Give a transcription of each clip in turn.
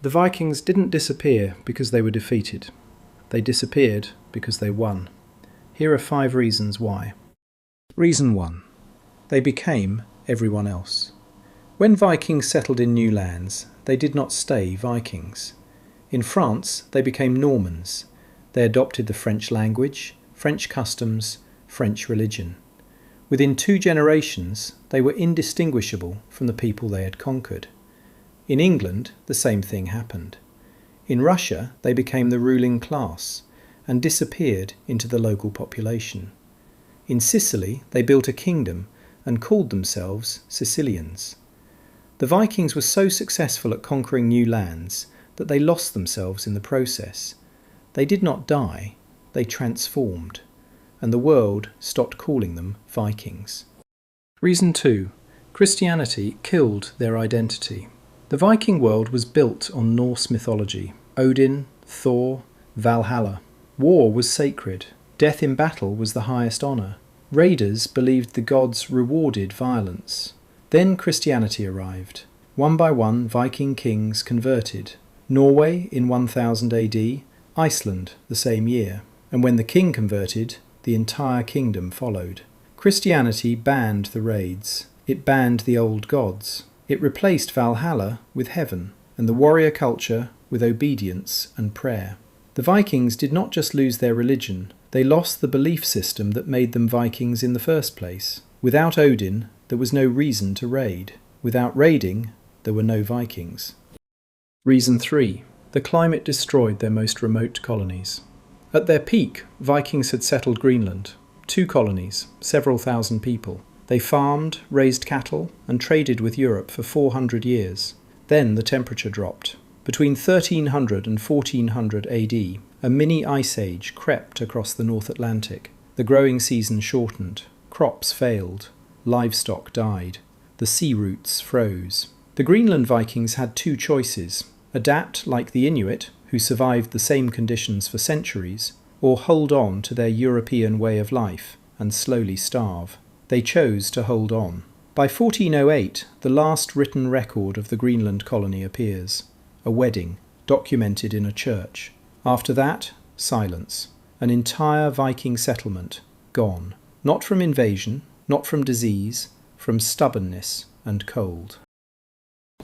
The Vikings didn't disappear because they were defeated. They disappeared because they won. Here are 5 reasons why. Reason 1. They became everyone else. When Vikings settled in new lands, they did not stay Vikings. In France, they became Normans. They adopted the French language, French customs, French religion. Within 2 generations, they were indistinguishable from the people they had conquered. In England, the same thing happened. In Russia, they became the ruling class and disappeared into the local population. In Sicily, they built a kingdom and called themselves Sicilians. The Vikings were so successful at conquering new lands that they lost themselves in the process. They did not die, they transformed, and the world stopped calling them Vikings. Reason 2. Christianity killed their identity. The Viking world was built on Norse mythology: Odin, Thor, Valhalla. War was sacred. Death in battle was the highest honour. Raiders believed the gods rewarded violence. Then Christianity arrived. One by one, Viking kings converted. Norway in 1000 AD, Iceland the same year. And when the king converted, the entire kingdom followed. Christianity banned the raids. It banned the old gods. It replaced Valhalla with heaven, and the warrior culture with obedience and prayer. The Vikings did not just lose their religion, they lost the belief system that made them Vikings in the first place. Without Odin, there was no reason to raid. Without raiding, there were no Vikings. Reason 3. The climate destroyed their most remote colonies. At their peak, Vikings had settled Greenland. 2 colonies, several thousand people. They farmed, raised cattle, and traded with Europe for 400 years. Then the temperature dropped. Between 1300 and 1400 AD, a mini ice age crept across the North Atlantic. The growing season shortened. Crops failed. Livestock died. The sea routes froze. The Greenland Vikings had 2 choices: adapt like the Inuit, who survived the same conditions for centuries, or hold on to their European way of life and slowly starve. They chose to hold on. By 1408, the last written record of the Greenland colony appears: a wedding, documented in a church. After that, silence. An entire Viking settlement gone. Not from invasion, not from disease, from stubbornness and cold.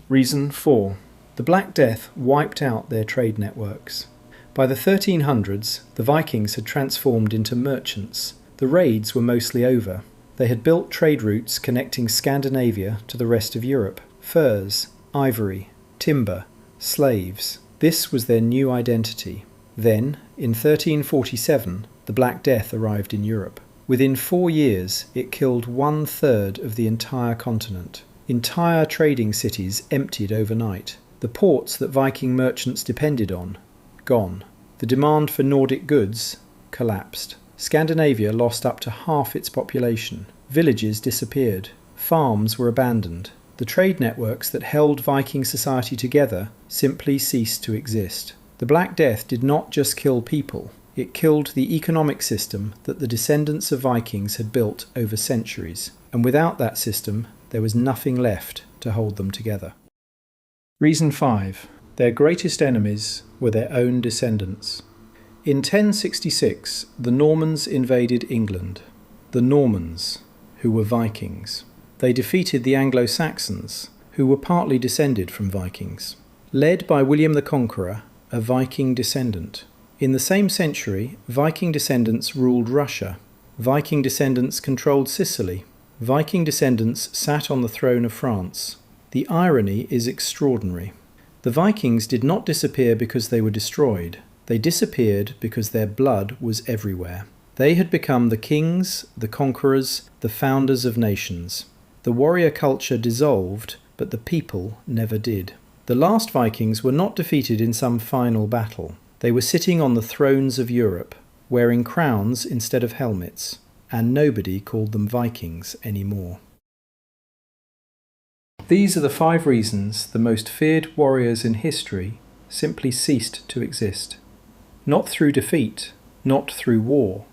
Reason 4. The Black Death wiped out their trade networks. By the 1300s, the Vikings had transformed into merchants. The raids were mostly over. They had built trade routes connecting Scandinavia to the rest of Europe: furs, ivory, timber, slaves. This was their new identity. Then, in 1347, the Black Death arrived in Europe. Within 4 years, it killed 1/3 of the entire continent. Entire trading cities emptied overnight. The ports that Viking merchants depended on, gone. The demand for Nordic goods collapsed. Scandinavia lost up to half its population. Villages disappeared. Farms were abandoned. The trade networks that held Viking society together simply ceased to exist. The Black Death did not just kill people, it killed the economic system that the descendants of Vikings had built over centuries, and without that system, there was nothing left to hold them together. Reason 5. Their greatest enemies were their own descendants. In 1066, the Normans invaded England. The Normans, who were Vikings. They defeated the Anglo-Saxons, who were partly descended from Vikings. Led by William the Conqueror, a Viking descendant. In the same century, Viking descendants ruled Russia. Viking descendants controlled Sicily. Viking descendants sat on the throne of France. The irony is extraordinary. The Vikings did not disappear because they were destroyed. They disappeared because their blood was everywhere. They had become the kings, the conquerors, the founders of nations. The warrior culture dissolved, but the people never did. The last Vikings were not defeated in some final battle. They were sitting on the thrones of Europe, wearing crowns instead of helmets, and nobody called them Vikings anymore. These are the 5 reasons the most feared warriors in history simply ceased to exist. Not through defeat, not through war,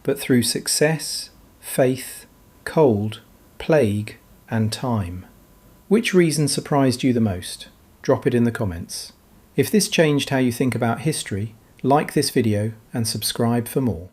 but through success, faith, cold, plague, and time. Which reason surprised you the most? Drop it in the comments. If this changed how you think about history, like this video and subscribe for more.